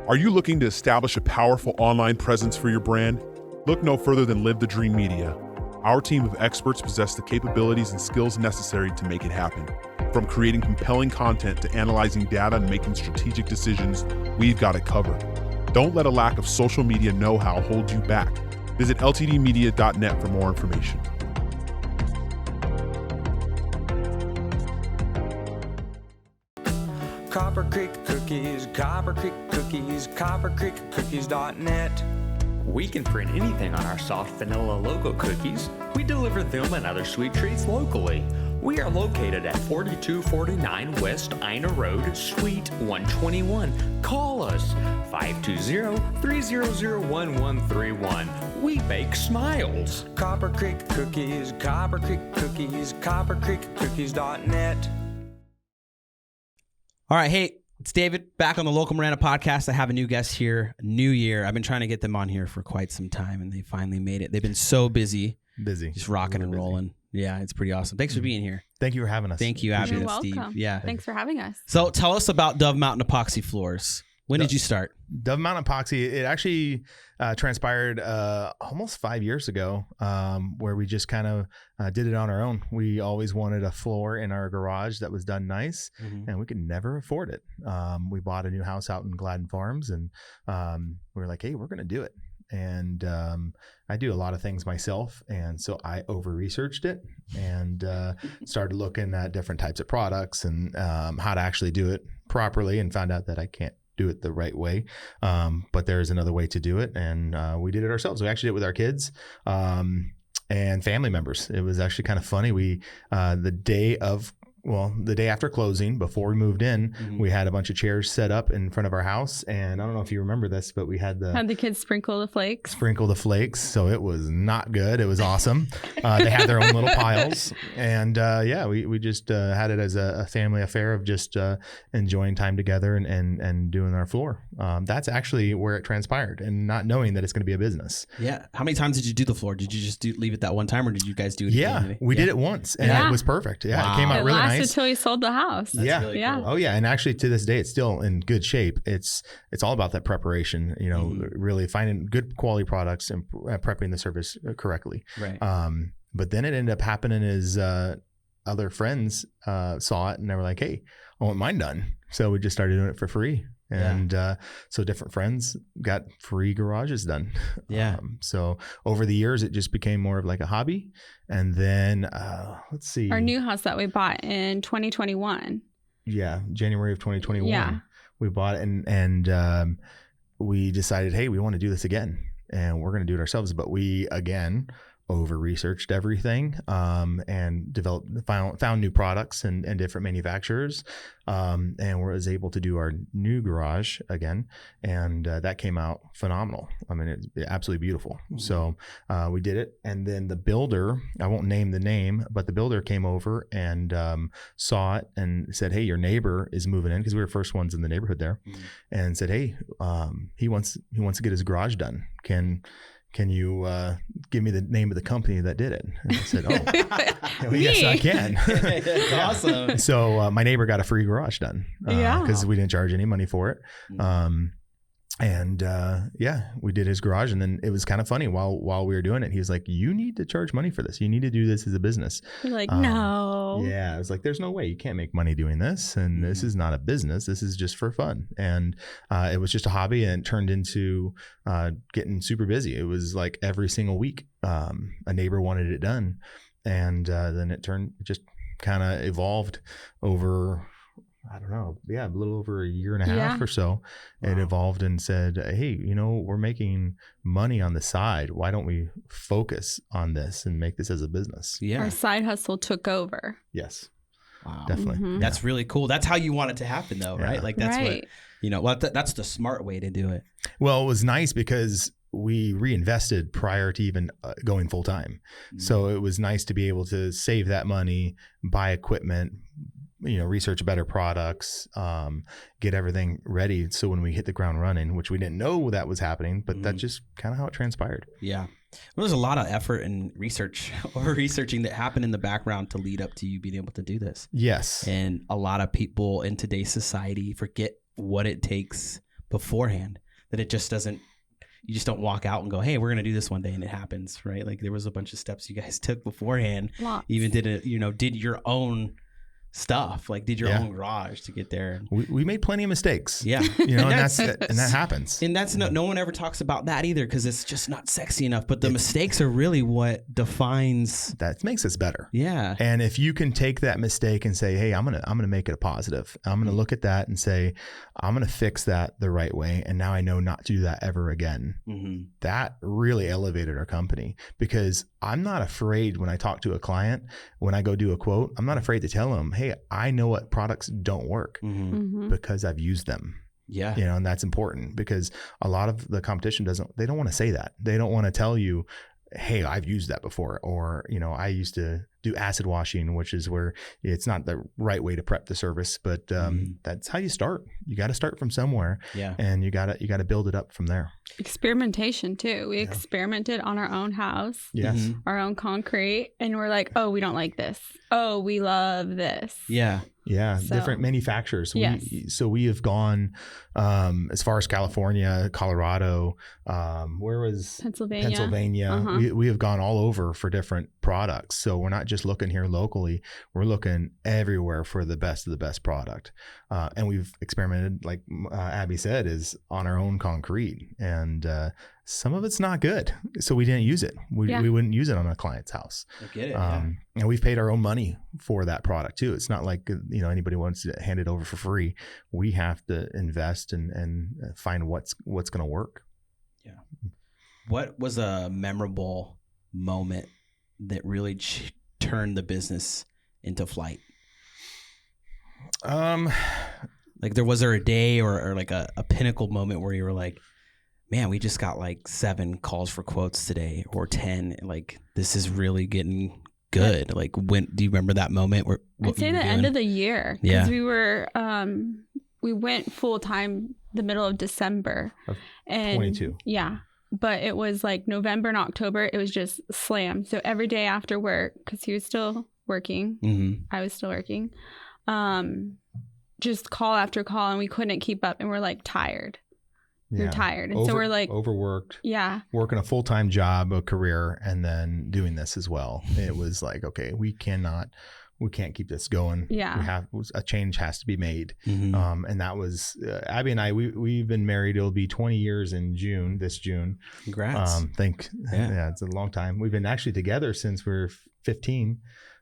Are you looking to establish a powerful online presence for your brand? Look no further than Live the Dream Media. Our team of experts possess the capabilities and skills necessary to make it happen. From creating compelling content to analyzing data and making strategic decisions, we've got it covered. Don't let a lack of social media know-how hold you back. Visit ltdmedia.net for more information. Copper Creek Cookies, Copper Creek Cookies, coppercreekcookies.net. We can print anything on our soft vanilla logo cookies. We deliver them and other sweet treats locally. We are located at 4249 West Ina Road, Suite 121. Call us 520-300-1131. We bake smiles. Copper Creek Cookies, Copper Creek Cookies, coppercreekcookies.net. All right, hey, it's David back on the Local Marana podcast. I have a new guest here, new year. I've been trying to get them on here for quite some time, and they finally made it. They've been so busy. Just rocking and rolling. Yeah, it's pretty awesome. Thanks for being here. Thank you for having us. Thank you, Abi and welcome. Steve. Yeah. Thanks for having us. So tell us about Dove Mountain Epoxy Floors. When did you start? Dove Mountain Epoxy, it actually transpired almost 5 years ago, where we just kind of did it on our own. We always wanted a floor in our garage that was done nice, and we could never afford it. We bought a new house out in Gladden Farms, and we were like, hey, we're going to do it. And I do a lot of things myself, and so I over-researched it and started looking at different types of products and how to actually do it properly, and found out that I can't do it the right way, but there's another way to do it, and we did it ourselves. We actually did it with our kids and family members. It was actually kind of funny. We the day after closing, before we moved in, we had a bunch of chairs set up in front of our house, and I don't know if you remember this, but we had the kids sprinkle the flakes. So it was not good. It was awesome. They had their own little piles, and we just had it as a family affair of just enjoying time together and doing our floor. That's actually where it transpired, and not knowing that it's going to be a business. Yeah. How many times did you do the floor? Did you just leave it that one time, or did you guys do it again? We did it once, and it was perfect. Yeah, wow. It came out really nice. Until you sold the house. That's really cool. Oh yeah. And actually to this day, it's still in good shape. It's all about that preparation, really finding good quality products and prepping the service correctly. Right. But then it ended up happening as other friends saw it, and they were like, hey, I want mine done. So we just started doing it for free. And so different friends got free garages done. Yeah. So over the years, it just became more of like a hobby. And then let's see. Our new house that we bought in 2021. Yeah, January of 2021. Yeah. We bought it, and we decided, hey, we want to do this again, and we're going to do it ourselves. But we, again, over-researched everything and found new products and different manufacturers, and was able to do our new garage again, and that came out phenomenal. I mean, it's absolutely beautiful. So we did it, and then the builder, I won't name the name, but the builder came over and saw it and said, hey, your neighbor is moving in, because we were first ones in the neighborhood there, and said, hey, he wants to get his garage done. Can you give me the name of the company that did it? And I said, oh, yes, I can. That's awesome. So my neighbor got a free garage done because we didn't charge any money for it. We did his garage, and then it was kind of funny while we were doing it. He was like, you need to charge money for this. You need to do this as a business. You're like, no. Yeah. I was like, there's no way. You can't make money doing this. And this is not a business. This is just for fun. And it was just a hobby, and it turned into getting super busy. It was like every single week a neighbor wanted it done. And then it just kind of evolved over, I don't know, a little over a year and a half or so. Wow. It evolved and said, hey, we're making money on the side. Why don't we focus on this and make this as a business? Yeah. Our side hustle took over. Yes. Wow. Definitely. That's really cool. That's how you want it to happen, though, right? Like that's what, that's the smart way to do it. Well, it was nice because we reinvested prior to even going full time. So it was nice to be able to save that money, buy equipment, research better products, get everything ready. So when we hit the ground running, which we didn't know that was happening, but that's just kind of how it transpired. Yeah. Well, there's a lot of effort and researching that happened in the background to lead up to you being able to do this. Yes. And a lot of people in today's society forget what it takes beforehand, that it just doesn't, you just don't walk out and go, hey, we're going to do this one day and it happens, right? Like there was a bunch of steps you guys took beforehand. Lots. Even did your own stuff, like did your own garage to get there. We made plenty of mistakes. Yeah. And that happens. And that's no one ever talks about that either, because it's just not sexy enough. But the mistakes are really what defines. That makes us better. Yeah. And if you can take that mistake and say, hey, I'm gonna make it a positive. I'm gonna look at that and say, I'm gonna fix that the right way. And now I know not to do that ever again. Mm-hmm. That really elevated our company, because I'm not afraid when I talk to a client, when I go do a quote, I'm not afraid to tell them, hey, I know what products don't work because I've used them. Yeah. And that's important, because a lot of the competition they don't want to say that. They don't want to tell you, hey, I've used that before. Or, I used to do acid washing, which is where it's not the right way to prep the surface, but that's how you start. You got to start from somewhere. Yeah. And you got to build it up from there. Experimentation too. We experimented on our own house, Yes. our own concrete, and we're like, oh, we don't like this. Oh, we love this. Yeah. Yeah, So- different manufacturers. Yes. We have gone as far as California, Colorado, where was Pennsylvania. Uh-huh. We have gone all over for different products. So we're not just looking here locally. We're looking everywhere for the best of the best product. And we've experimented, like Abby said, is on our own concrete. And some of it's not good. So we didn't use it. We wouldn't use it on a client's house. I get it. And we've paid our own money for that product too. It's not like, anybody wants to hand it over for free. We have to invest and find what's going to work. Yeah. What was a memorable moment that really turned the business into flight? Like was there a day or like a pinnacle moment where you were like, man, we just got like 7 calls for quotes today, or 10. Like this is really getting good. Like when do you remember that moment where I'd say the end of the year, because we were we went full time the middle of December and 22. Yeah, but it was like November and October. It was just slammed. So every day after work, because he was still working, I was still working. Just call after call, and we couldn't keep up, and we're like tired. You're tired. And so we're like overworked. Yeah. Working a full-time job, a career, and then doing this as well. It was like, okay, we can't keep this going. Yeah. A change has to be made. And that was Abby and I, we've been married. It'll be 20 years in this June. Congrats. Yeah, it's a long time. We've been actually together since we're 15.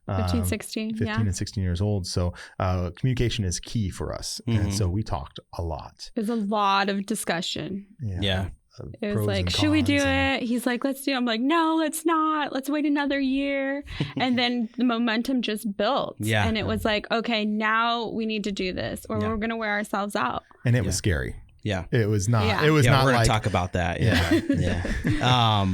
16. 15 and 16 years old. So communication is key for us. And so we talked a lot. There's a lot of discussion. Yeah. It was like, should we do it? He's like, let's do it. I'm like, no, let's not. Let's wait another year. And then the momentum just built. Yeah. And it was like, okay, now we need to do this, or we're going to wear ourselves out. And it was scary. Yeah. It was not. Yeah. It was not we're like. We're going to talk about that. Yeah.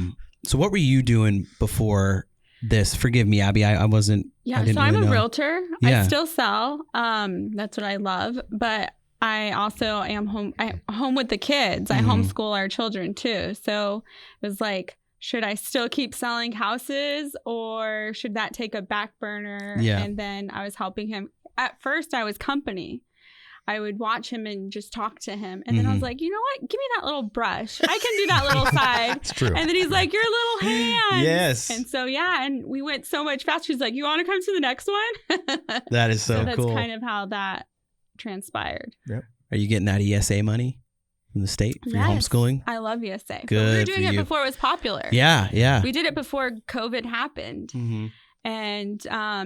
So what were you doing before this? Forgive me, Abby. I wasn't. Yeah. I didn't So I'm really a know. realtor. Yeah. I still sell. That's what I love. But I also am home with the kids. I homeschool our children too. So it was like, should I still keep selling houses, or should that take a back burner? Yeah. And then I was helping him. At first I was company. I would watch him and just talk to him. And then I was like, you know what? Give me that little brush. I can do that little side. It's true. And then he's like, your little hands. Yes. And so, and we went so much faster. He's like, you want to come to the next one? That is so that's cool. kind of how that transpired. Yep. Are you getting that ESA money from the state for your Yes. homeschooling? I love ESA. Good We were for doing it you. before it was popular. Yeah. We did it before COVID happened. And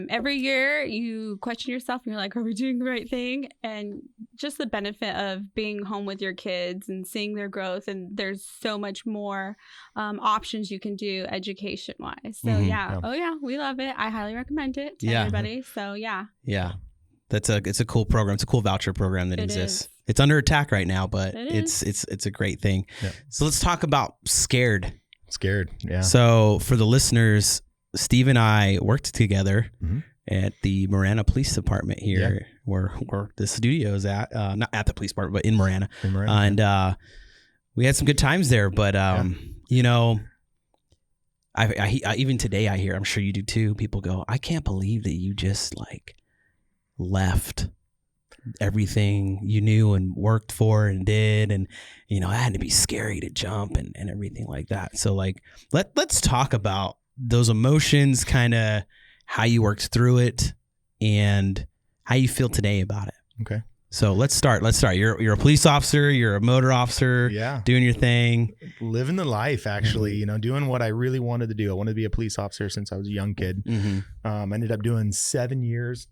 every year you question yourself and you're like, are we doing the right thing? And just the benefit of being home with your kids and seeing their growth. And there's so much more options you can do education wise. So we love it. I highly recommend it to everybody. So yeah. It's a cool program. It's a cool voucher program that exists. is. It's under attack right now, but It it's a great thing. Yeah. So let's talk about Scared. Yeah. So for the listeners, Steve and I worked together at the Marana Police Department here, where the studio is at. Not at the police department, but in Marana. And we had some good times there. But you know, I even today I hear, I'm sure you do too, people go, I can't believe that you just like left everything you knew and worked for and did, and it had to be scary to jump and everything like that. So like let's talk about those emotions, kind of how you worked through it and how you feel today about it. Okay. So let's start. You're a police officer, you're a motor officer, doing your thing. Living the life, actually, doing what I really wanted to do. I wanted to be a police officer since I was a young kid. I ended up doing 7 years,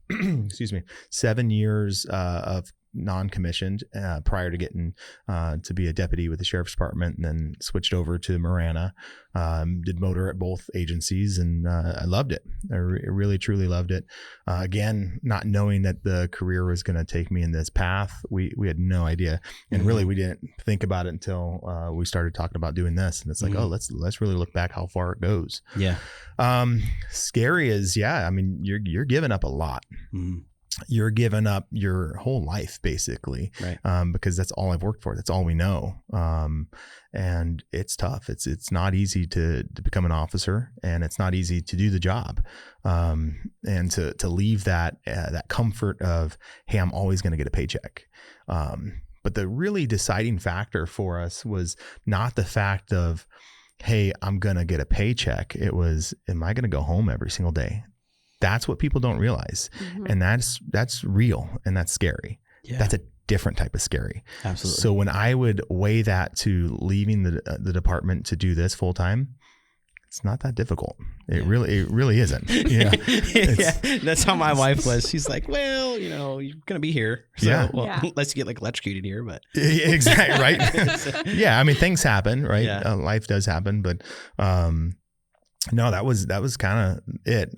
7 years of non-commissioned prior to getting to be a deputy with the sheriff's department, and then switched over to Marana. Did motor at both agencies, and I loved it. I really truly loved it. Again, not knowing that the career was going to take me in this path, we had no idea, and really we didn't think about it until we started talking about doing this. And it's like, oh, let's really look back how far it goes. Yeah. Scary is, I mean, you're giving up a lot. You're giving up your whole life, basically, right? Because that's all I've worked for. That's all we know. And it's tough. It's not easy to become an officer, and it's not easy to do the job. And to leave that comfort of, hey, I'm always going to get a paycheck. But the really deciding factor for us was not the fact of, hey, I'm going to get a paycheck. It was, am I going to go home every single day? That's what people don't realize. And that's real, and that's scary. Yeah. That's a different type of scary. Absolutely. So when I would weigh that to leaving the department to do this full time, it's not that difficult. It really isn't. Yeah. That's how my wife was. She's like, well, you're going to be here. So, unless you get like electrocuted here, but. Exactly. Right. Yeah. I mean, things happen, right? Yeah. Life does happen, but, no, that was kind of it.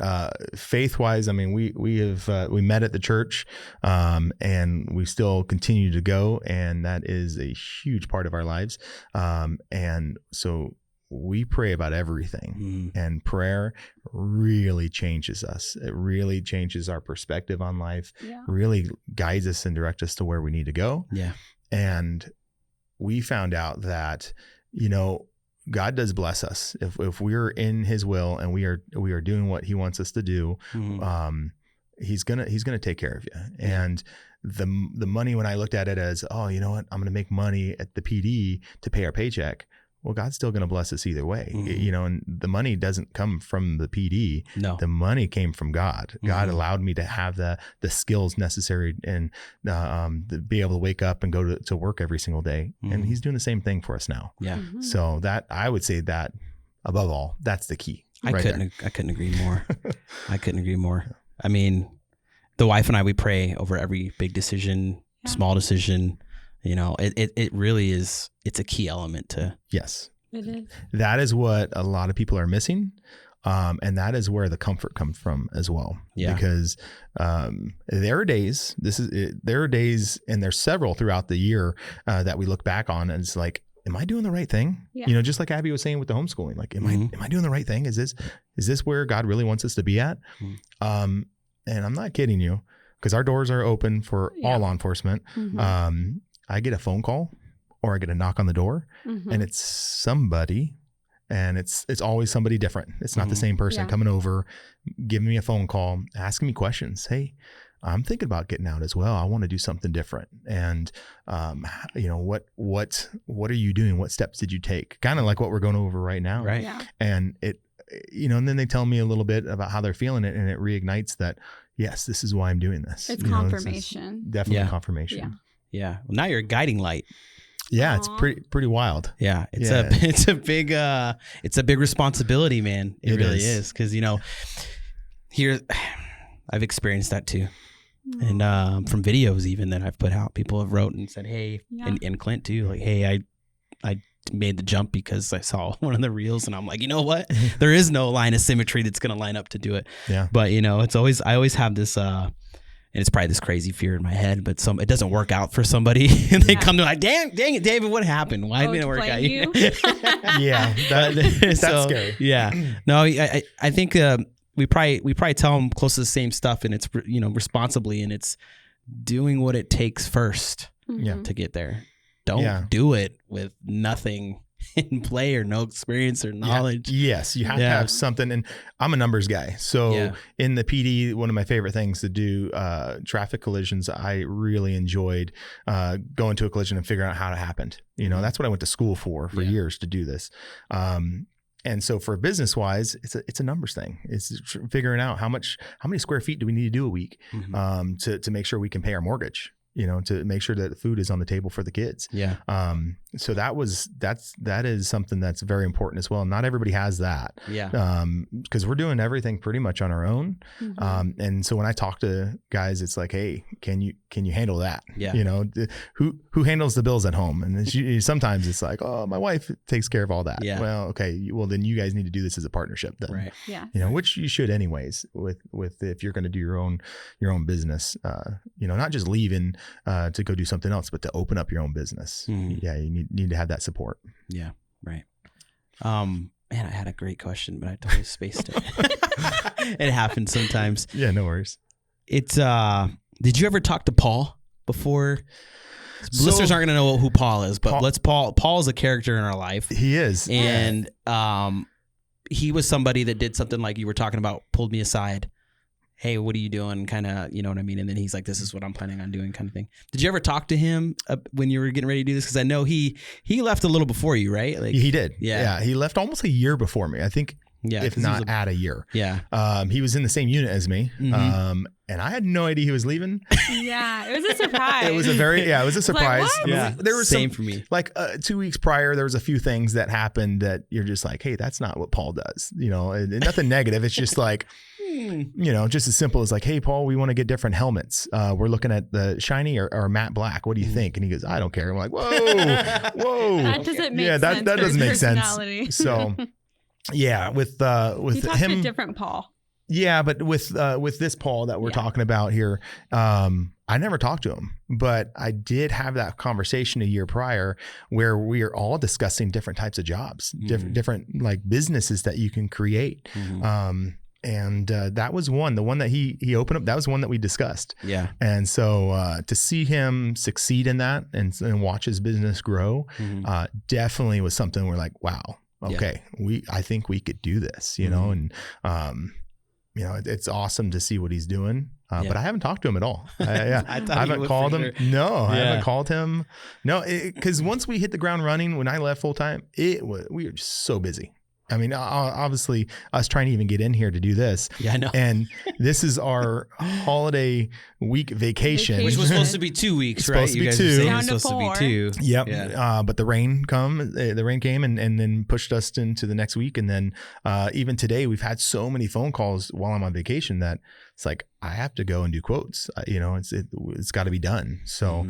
Faith wise, I mean, we met at the church, and we still continue to go, and that is a huge part of our lives. And so we pray about everything, and prayer really changes us. It really changes our perspective on life, really guides us and directs us to where we need to go. Yeah. And we found out that, God does bless us if we're in His will and we are doing what He wants us to do. He's gonna take care of you. And the money, when I looked at it as, oh, you know what, I'm gonna make money at the PD to pay our paycheck. Well, God's still gonna bless us either way. And the money doesn't come from the PD. No, the money came from God. God allowed me to have the skills necessary and to be able to wake up and go to work every single day. And He's doing the same thing for us now. Yeah. So that, I would say that above all, that's the key. I couldn't agree more. I couldn't agree more. I mean, the wife and I, we pray over every big decision, small decision. It really is. It's a key element to. Yes. It is. That is what a lot of people are missing. And that is where the comfort comes from as well. Yeah. Because there are days, and there's several throughout the year that we look back on, and it's like, am I doing the right thing? Yeah. Just like Abby was saying with the homeschooling, like, am I doing the right thing? Is this where God really wants us to be at? And I'm not kidding you, because our doors are open for all law enforcement. I get a phone call or I get a knock on the door, and it's somebody, and it's always somebody different. It's not the same person coming over, giving me a phone call, asking me questions. Hey, I'm thinking about getting out as well. I want to do something different. And, what are you doing? What steps did you take? Kind of like what we're going over right now. Right. Yeah. And and then they tell me a little bit about how they're feeling it, and it reignites that, yes, this is why I'm doing this. It's confirmation. It's definitely confirmation. Yeah. Well, now you're a guiding light. Yeah. Aww. It's pretty wild. Yeah. It's a big responsibility, man. It really is. Cause here I've experienced that too. And, from videos even that I've put out, people have wrote and said, hey, and Clint too, like, hey, I made the jump because I saw one of the reels, and I'm like, you know what? There is no line of symmetry that's going to line up to do it. Yeah. But I always have this, and it's probably this crazy fear in my head, but it doesn't work out for somebody, and they come to like, dang it, David, what happened? Why didn't it work out? Yeah, that's scary. Yeah, no, I think we probably tell them close to the same stuff, and it's responsibly, and it's doing what it takes first to get there. Don't do it with nothing in play or no experience or knowledge. Yes, you have to have something. And I'm a numbers guy. So in the PD, one of my favorite things to do, traffic collisions, I really enjoyed going to a collision and figuring out how it happened. You know, that's what I went to school for years, to do this. And so for business wise, it's a numbers thing. It's figuring out how many square feet do we need to do a week to make sure we can pay our mortgage, you know, to make sure that food is on the table for the kids. Yeah. So that is something that's very important as well. Not everybody has that. Yeah. Because we're doing everything pretty much on our own. And so when I talk to guys, it's like, hey, can you handle that? Yeah. You know, who handles the bills at home? And sometimes it's like, oh, my wife takes care of all that. Yeah. Well, okay. Well, then you guys need to do this as a partnership then. Right. Yeah. You know, which you should anyways with if you're going to do your own business, you know, not just leaving to go do something else, but to open up your own business. Yeah. You need to have that support. Yeah. Right. Man, I had a great question, but I totally spaced it. It happens sometimes. Yeah, no worries. It's did you ever talk to Paul before? Listeners aren't going to know who Paul is, but Paul is a character in our life. He is. And he was somebody that did something like you were talking about, pulled me aside. Hey, what are you doing? Kind of, you know what I mean? And then he's like, this is what I'm planning on doing, kind of thing. Did you ever talk to him when you were getting ready to do this? Because I know he left a little before you, right? Like he did. Yeah. He left almost a year before me. I think, if not at a year. Yeah. He was in the same unit as me. And I had no idea he was leaving. Yeah, it was a surprise. It was a surprise. Like, yeah. There was same for me. Like 2 weeks prior, there was a few things that happened that you're just like, hey, that's not what Paul does. You know, and nothing negative. It's just like, you know, just as simple as like, hey, Paul, we want to get different helmets. We're looking at the shiny or matte black. What do you think? And he goes, I don't care. I'm like, whoa. That doesn't make sense. That doesn't make sense. So yeah, with you talked him, to a different Paul. Yeah, but with this Paul that we're talking about here, I never talked to him, but I did have that conversation a year prior where we are all discussing different types of jobs, different like businesses that you can create. And that was the one that he opened up. That was one that we discussed. Yeah. And so to see him succeed in that and watch his business grow, definitely was something we're like, wow, okay, I think we could do this, you know, and you know, it's awesome to see what he's doing. But I haven't talked to him at all. I haven't called him. No, I haven't called him. No, because once we hit the ground running, when I left full time, we were just so busy. I mean, obviously, us trying to even get in here to do this. Yeah, I know. And this is our holiday week vacation. Which was supposed to be 2 weeks, right? Supposed to be 2. Down supposed to 4. to be 2. Yep. Yeah. But the rain came and then pushed us into the next week. And then even today, we've had so many phone calls while I'm on vacation that it's like, I have to go and do quotes. You know, it's got to be done. So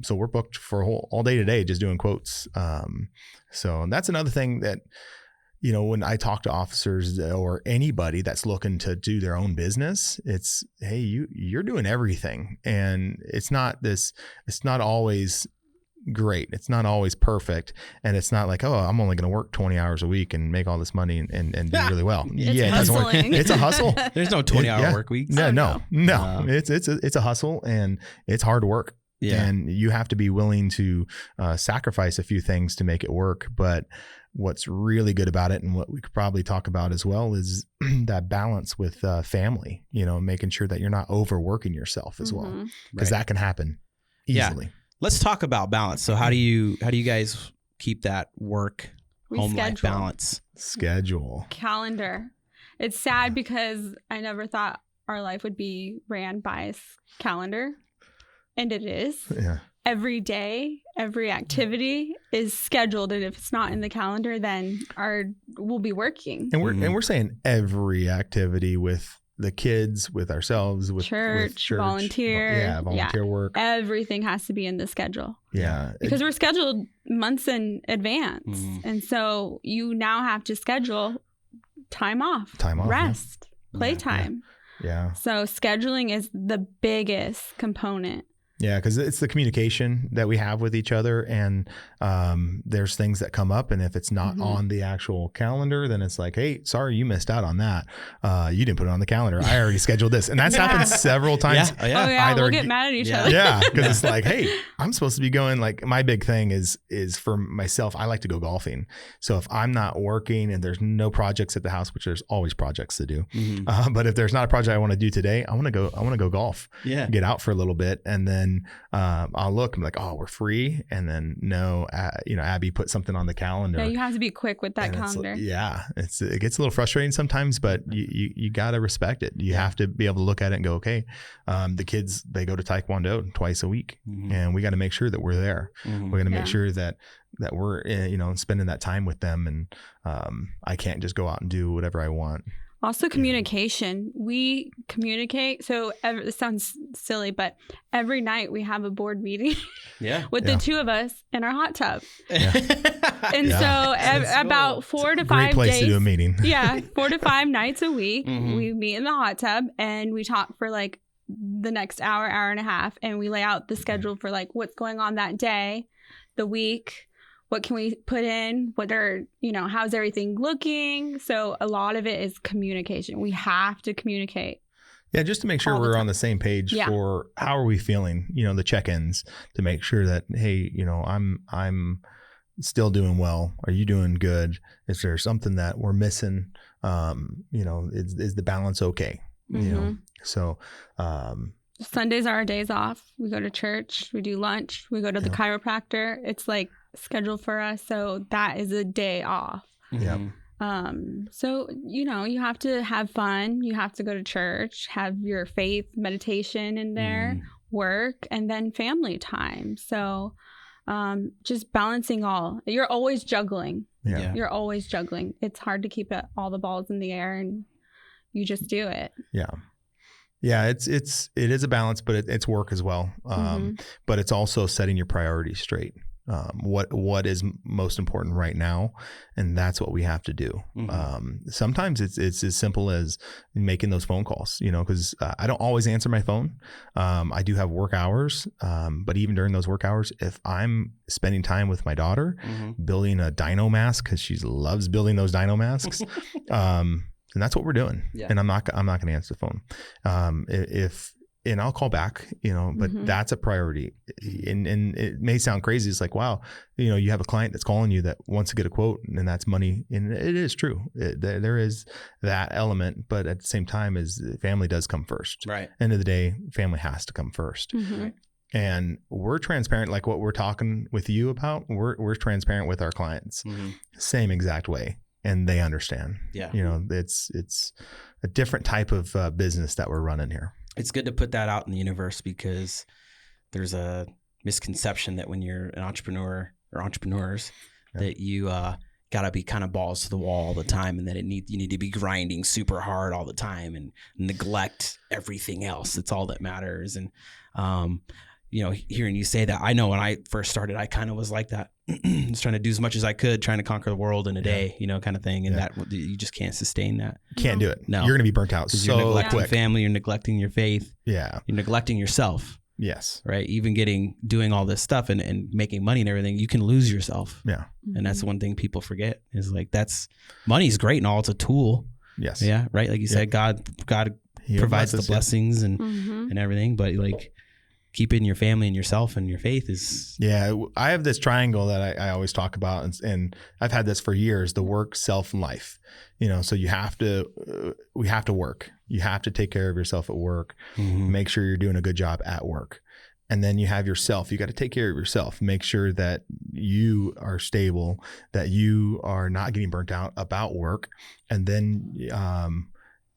so we're booked for all day today just doing quotes. So that's another thing that, you know, when I talk to officers or anybody that's looking to do their own business, it's, hey, you're doing everything. And it's not always great. It's not always perfect. And it's not like, oh, I'm only going to work 20 hours a week and make all this money and do really well. It doesn't work. It's a hustle. There's no 20-hour work weeks. No. It's a hustle and it's hard work. Yeah. And you have to be willing to sacrifice a few things to make it work. But what's really good about it, and what we could probably talk about as well, is that balance with family, you know, making sure that you're not overworking yourself as well, because that can happen easily. Yeah. Let's talk about balance. So how do you guys keep that work home life balance? Schedule. Calendar. It's sad because I never thought our life would be ran by calendar. And it is. Yeah. Every day, every activity is scheduled, and if it's not in the calendar, then we'll be working. And we're saying every activity with the kids, with ourselves, with church, volunteer, volunteer work. Everything has to be in the schedule. Yeah, because we're scheduled months in advance, and so you now have to schedule time off, rest, playtime. Yeah. So scheduling is the biggest component. Yeah, because it's the communication that we have with each other, and there's things that come up, and if it's not on the actual calendar, then it's like, hey, sorry, you missed out on that. You didn't put it on the calendar. I already scheduled this, and that's happened several times. We'll get mad at each other. Yeah, because it's like, hey, I'm supposed to be going. Like my big thing is for myself. I like to go golfing, so if I'm not working and there's no projects at the house, which there's always projects to do, but if there's not a project I want to do today, I want to go golf. Yeah, get out for a little bit, and then I'll look. I'm like, oh, we're free, and then no, Abby put something on the calendar. Yeah, you have to be quick with that calendar. It gets a little frustrating sometimes, but you got to respect it. You have to be able to look at it and go, okay, the kids, they go to Taekwondo twice a week, and we got to make sure that we're there. We're going to make sure that we're spending that time with them, and I can't just go out and do whatever I want. Also, communication. We communicate. So this sounds silly, but every night we have a board meeting with the two of us in our hot tub. Yeah. And so about 4 to 5 Great place days, to do a meeting. 4 to 5 nights a week, we meet in the hot tub and we talk for like the next hour and a half. And we lay out the schedule for like what's going on that day, the week. What can we put in? How's everything looking? So a lot of it is communication. We have to communicate. Yeah, just to make sure we're on the same page for how are we feeling, the check-ins, to make sure that, hey, I'm still doing well. Are you doing good? Is there something that we're missing? Is the balance okay? So Sundays are our days off. We go to church, we do lunch, we go to the chiropractor. It's like scheduled for us. So that is a day off. Yeah. So, you have to have fun. You have to go to church, have your faith meditation in there, work, and then family time. So just balancing all. You're always juggling. Yeah. You're always juggling. It's hard to keep all the balls in the air, and you just do it. Yeah. Yeah, it is a balance, but it's work as well. But it's also setting your priorities straight. What is most important right now, and that's what we have to do. Sometimes it's as simple as making those phone calls, because I don't always answer my phone. I do have work hours, but even during those work hours, if I'm spending time with my daughter, building a dino mask, because she loves building those dino masks, and that's what we're doing. Yeah. And I'm not going to answer the phone. And I'll call back, but that's a priority. And it may sound crazy. It's like, wow, you have a client that's calling you that wants to get a quote, and that's money. And it is true. There is that element, but at the same time, family does come first. Right. End of the day, family has to come first. Right. And we're transparent, like what we're talking with you about. We're transparent with our clients, same exact way. And they understand. Yeah. It's a different type of business that we're running here. It's good to put that out in the universe, because there's a misconception that when you're an entrepreneur or entrepreneurs, that you got to be kind of balls to the wall all the time, and that you need to be grinding super hard all the time and neglect everything else. It's all that matters. And hearing you say that, I know when I first started, I kind of was like that. I was trying to do as much as I could, trying to conquer the world in a day, kind of thing. And that you just can't sustain that. You can't do it. No. You're going to be burnt out so you're neglecting quick. Family, you're neglecting your faith. Yeah. You're neglecting yourself. Yes. Right. Even doing all this stuff and making money and everything, you can lose yourself. Yeah. And that's the one thing people forget is like, money's great and all. It's a tool. Yes. Yeah. Right. Like you said, God provides the blessings and everything, but like, keeping your family and yourself and your faith is... Yeah, I have this triangle that I always talk about, and I've had this for years, the work, self, and life. So we have to work. You have to take care of yourself at work, make sure you're doing a good job at work. And then you have yourself. You got to take care of yourself, make sure that you are stable, that you are not getting burnt out about work. And then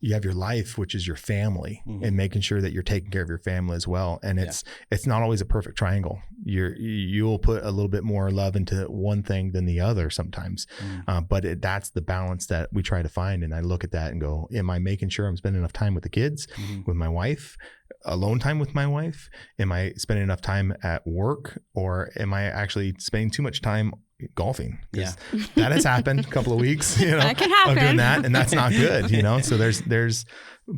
you have your life, which is your family, and making sure that you're taking care of your family as well. And it's not always a perfect triangle. You'll put a little bit more love into one thing than the other sometimes. But that's the balance that we try to find. And I look at that and go, am I making sure I'm spending enough time with the kids, with my wife, alone time with my wife? Am I spending enough time at work, or am I actually spending too much time golfing? That has happened a couple of weeks, that can happen. of doing that, and that's not good, so there's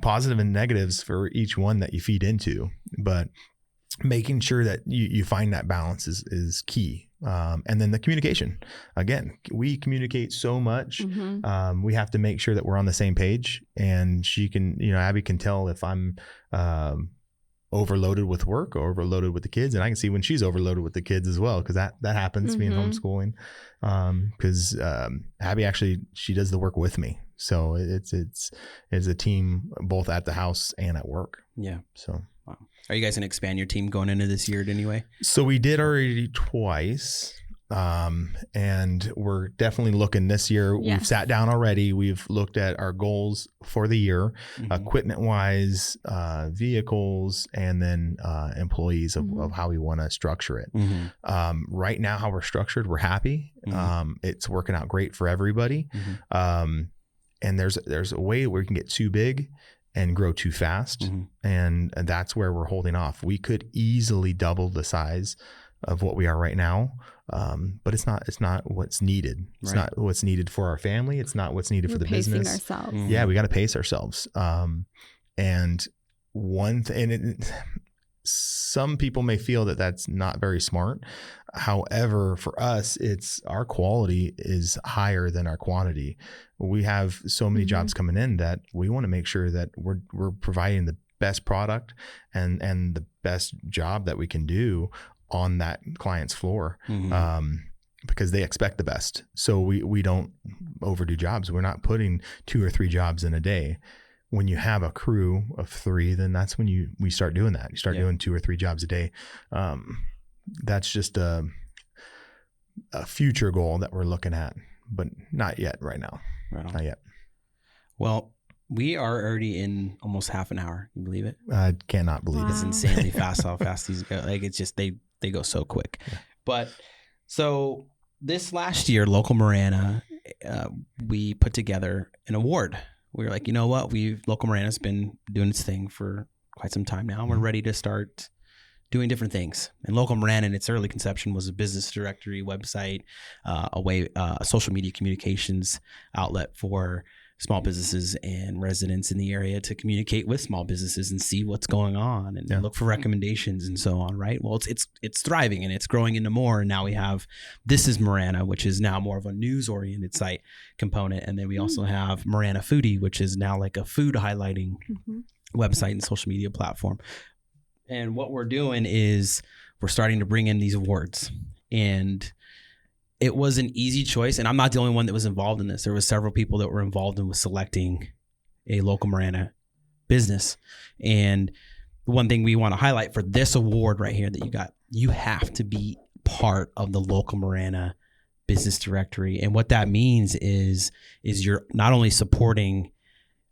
positive and negatives for each one that you feed into. But making sure that you find that balance is key. And then the communication. Again, we communicate so much. We have to make sure that we're on the same page, and she can, Abby can tell if I'm overloaded with work or overloaded with the kids, and I can see when she's overloaded with the kids as well, because that happens being homeschooling. Because Abby actually, she does the work with me, so it's a team both at the house and at work. Yeah. So. Wow. Are you guys gonna expand your team going into this year anyway? So we did already twice. And we're definitely looking this year. Yes. We've sat down already. We've looked at our goals for the year, equipment wise, vehicles, and then employees of how we want to structure it. Right now, how we're structured, we're happy. It's working out great for everybody. And there's a way where we can get too big and grow too fast. And that's where we're holding off. We could easily double the size of what we are right now. But it's not what's needed. It's not what's needed for our family. It's not what's needed for the business. Ourselves. Yeah, we got to pace ourselves. And some people may feel that that's not very smart. However, for us, it's our quality is higher than our quantity. We have so many jobs coming in that we want to make sure that we're providing the best product and the best job that we can do on that client's floor, because they expect the best. So we don't overdo jobs. We're not putting 2 or 3 jobs in a day. When you have a crew of 3, then that's when we start doing that. You start doing 2 or 3 jobs a day. That's just a future goal that we're looking at, but not yet right now. Not yet. Well, we are already in almost half an hour. Can you believe it? I cannot believe It's it. insanely fast how fast these go. Like, it's just, they go so quick. But so this last year, Local Marana, we put together an award. We were like, you know what? Local Marana's been doing its thing for quite some time now. We're ready to start doing different things. And Local Marana in its early conception was a business directory website, a social media communications outlet for small businesses and residents in the area to communicate with small businesses and see what's going on and look for recommendations and so on, right? Well, it's thriving and it's growing into more. And now we have This is Marana, which is now more of a news-oriented site component. And then we also have Marana Foodie, which is now like a food highlighting website and social media platform. And what we're doing is we're starting to bring in these awards. And it was an easy choice, and I'm not the only one that was involved in this. There was several people that were involved in selecting a Local Marana business. And the one thing we want to highlight for this award right here that you got, you have to be part of the Local Marana business directory. And what that means is you're not only supporting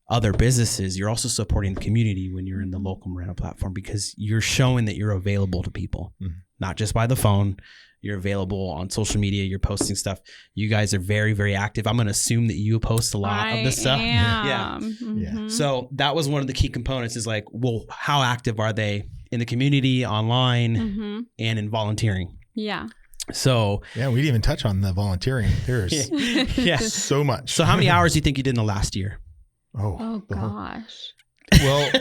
other businesses, you're also supporting the community when you're in the Local Marana platform, because you're showing that you're available to people, not just by the phone. You're available on social media. You're posting stuff. You guys are very, very active. I'm going to assume that you post a lot of this stuff. Yeah. So that was one of the key components is like, well, how active are they in the community, online, and in volunteering? Yeah. So we didn't even touch on the volunteering. There's so much. So how many hours do you think you did in the last year? Oh gosh. Well,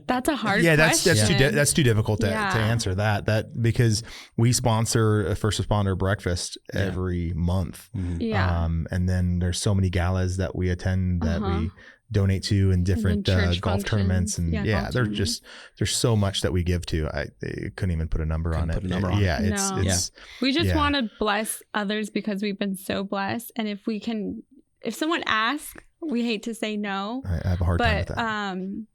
that's a hard question. question. That's too difficult to answer that because we sponsor a first responder breakfast every month. And then there's so many galas that we attend that we donate to in different golf tournaments. And there's so much that we give to. I couldn't even put a number on it. We just want to bless others because we've been so blessed. And if someone asks, we hate to say no. I have a hard time with that.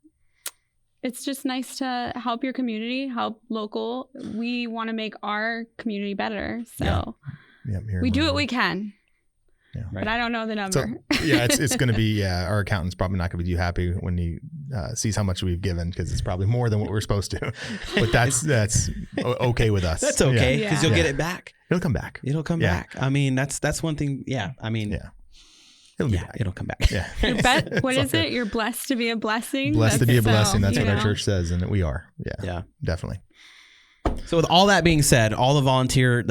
It's just nice to help your community, help local. We want to make our community better. So we do what we can. Yeah. But I don't know the number. So, it's going to be, our accountant's probably not going to be too happy when he sees how much we've given, because it's probably more than what we're supposed to. But that's okay with us. That's okay, because you'll get it back. It'll come back. Back. I mean, that's one thing. Yeah. I mean, it'll come back. Yeah. What is it? You're blessed to be a blessing. Blessed to be a blessing. That's what our church says, and we are. Yeah. Definitely. So with all that being said, all the volunteer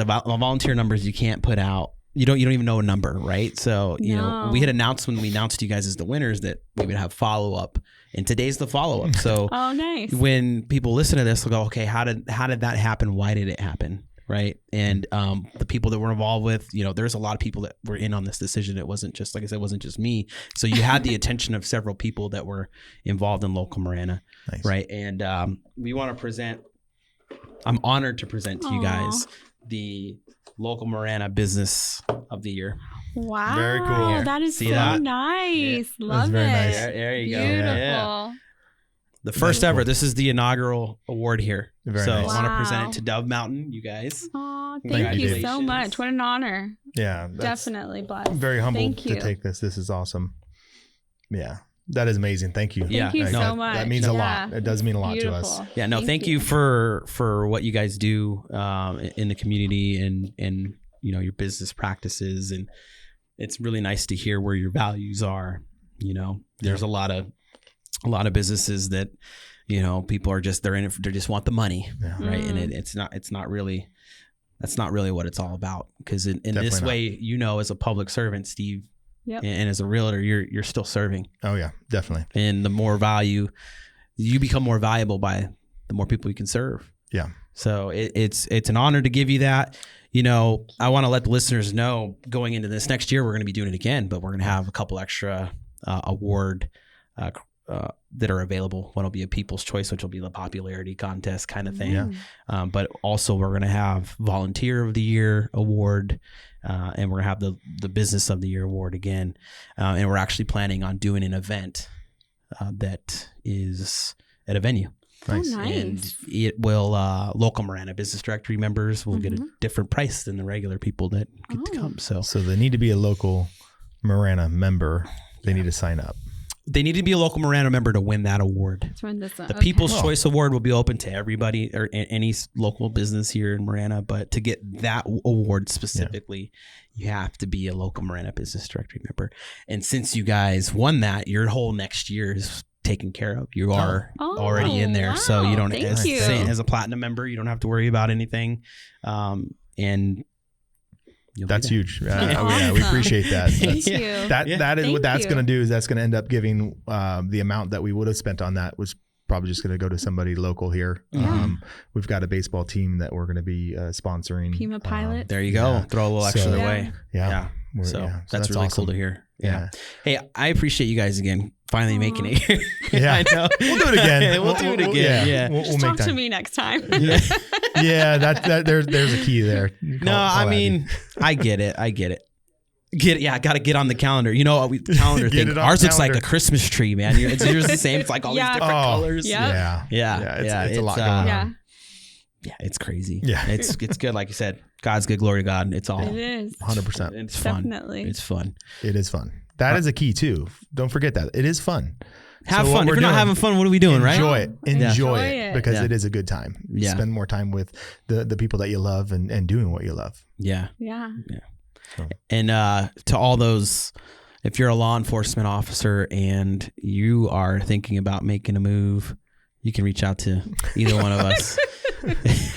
numbers you can't put out you don't even know a number, right? So, you know, we had announced when we announced you guys as the winners that we would have follow-up, and today's the follow-up. So oh, nice. When people listen to this, they'll go, okay, how did that happen? Why did it happen? Right. And the people that we're involved with, you know, there's a lot of people that were in on this decision. It wasn't just, like I said, it wasn't just me. So you had the attention of several people that were involved in Local Marana. Nice. Right. And we want to present, I'm honored to present to you guys the Local Marana Business of the Year. Wow. Very cool. That is See so that? nice. Yeah. Love That's very it. nice. There you go. Beautiful. Yeah. The first ever. This is the inaugural award here. Very so nice. I want to Wow. present it to Dove Mountain, you guys. Oh, Thank thank you, you David. so much. What an honor. Yeah. That's Definitely blessed. very humbled Thank you. to take this. This is awesome. Yeah. That is amazing. Thank you. Yeah. Thank you No, so that, much. That means a lot. Yeah. It does mean a lot to us. Beautiful. Yeah, no, thank you for what you guys do in the community and you know, your business practices, and it's really nice to hear where your values are. You know, there's a lot of businesses that, you know, people are just, they're in it, they just want the money, Yeah. right? And it's not really, that's not really what it's all about. Because in this Definitely not. way, you know, as a public servant, Steve, Yep. and as a realtor, you're still serving. Oh yeah, definitely. And the more value, you become more valuable by the more people you can serve. Yeah. So it's an honor to give you that. You know, I want to let the listeners know going into this next year, we're going to be doing it again, but we're going to have a couple extra award that are available. One will be a People's Choice, which will be the popularity contest kind of thing. Yeah. But also we're going to have Volunteer of the Year award, and we're going to have the Business of the Year award again. And we're actually planning on doing an event that is at a venue. Nice. Oh, nice. And it will, Local Marana Business Directory members will get a different price than the regular people that get to come. So So they need to be a local Marana member. They need to sign up. they need to be a Local Marana member to win that award. Let's run this up. The People's Choice Award will be open to everybody or any local business here in Marana, but to get that award specifically, you have to be a Local Marana Business Directory member. And since you guys won that, your whole next year is taken care of. You are already in there, so you don't. Thank As, you. as a platinum member, you don't have to worry about anything. And you'll be That's there. huge. That's Yeah, we awesome. appreciate that. Thank That's- you. That is Thank what that's you. going to do is that's going to end up giving the amount that we would have spent on that was probably just going to go to somebody local here. Yeah. We've got a baseball team that we're going to be sponsoring. Pima Pilot. There you go. Yeah. Throw a little extra So- their way. Yeah. So that's really cool to hear. Yeah. Yeah. Hey, I appreciate you guys again. Finally making it here. Yeah. I know. We'll do it again. We'll do it again. Yeah. We'll Just make talk to time. me next time. Yeah. That there's a key there. No, I mean, I get it. I got to get on the calendar. You know, calendar Get thing. it on Ours the looks like calendar. a Christmas tree, man. It's yours the same. It's like all Yeah. these different colors. Yeah. Yeah. It's a lot going Yeah. on. Yeah, it's crazy. Yeah. It's good. Like you said, God's good, glory to God. It's all. It is. 100%. It's fun. Definitely. It's fun. It is fun. That is a key too. Don't forget that. It is fun. Have So what fun. If we're you're not doing, having fun, what are we doing, right? Enjoy it. Enjoy Enjoy it it. because Yeah. it is a good time. Yeah. Spend more time with the people that you love and doing what you love. Yeah. Yeah. And to all those, if you're a law enforcement officer and you are thinking about making a move, you can reach out to either one of us.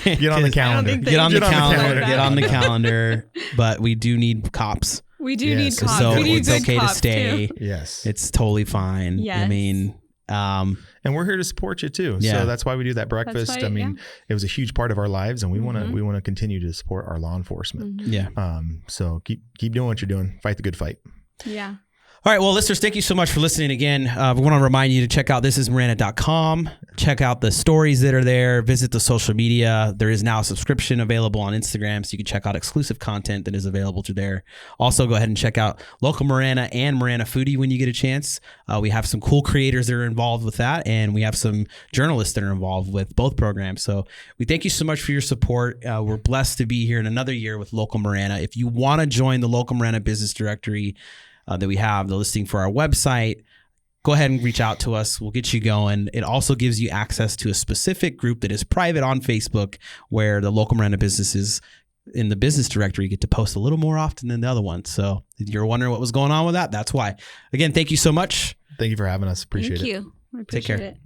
Get on the calendar. think Get on the Get on the calendar. calendar. Get on the calendar. But we do need cops. We do Yes. need cops. So we need it's good okay to cops, stay. too. Yes. It's totally fine. I Yes. mean, And we're here to support you too. Yeah. So that's why we do that breakfast. why- I mean, it was a huge part of our lives and we want to continue to support our law enforcement. yeah. So keep doing what you're doing. Fight the good fight. Yeah. All right, well, listeners, thank you so much for listening again. We want to remind you to check out thisismarana.com. Check out the stories that are there. Visit the social media. There is now a subscription available on Instagram, so you can check out exclusive content that is available to there. Also, go ahead and check out Local Marana and Marana Foodie when you get a chance. We have some cool creators that are involved with that, and we have some journalists that are involved with both programs. So we thank you so much for your support. We're blessed to be here in another year with Local Marana. If you want to join the Local Marana Business Directory, that we have the listing for our website, go ahead and reach out to us. We'll get you going. It also gives you access to a specific group that is private on Facebook where the Local Marana businesses in the business directory get to post a little more often than the other ones. So if you're wondering what was going on with that, that's why. Again, thank you so much. Thank you for having us. Appreciate Thank it. you. I Take care. appreciate it.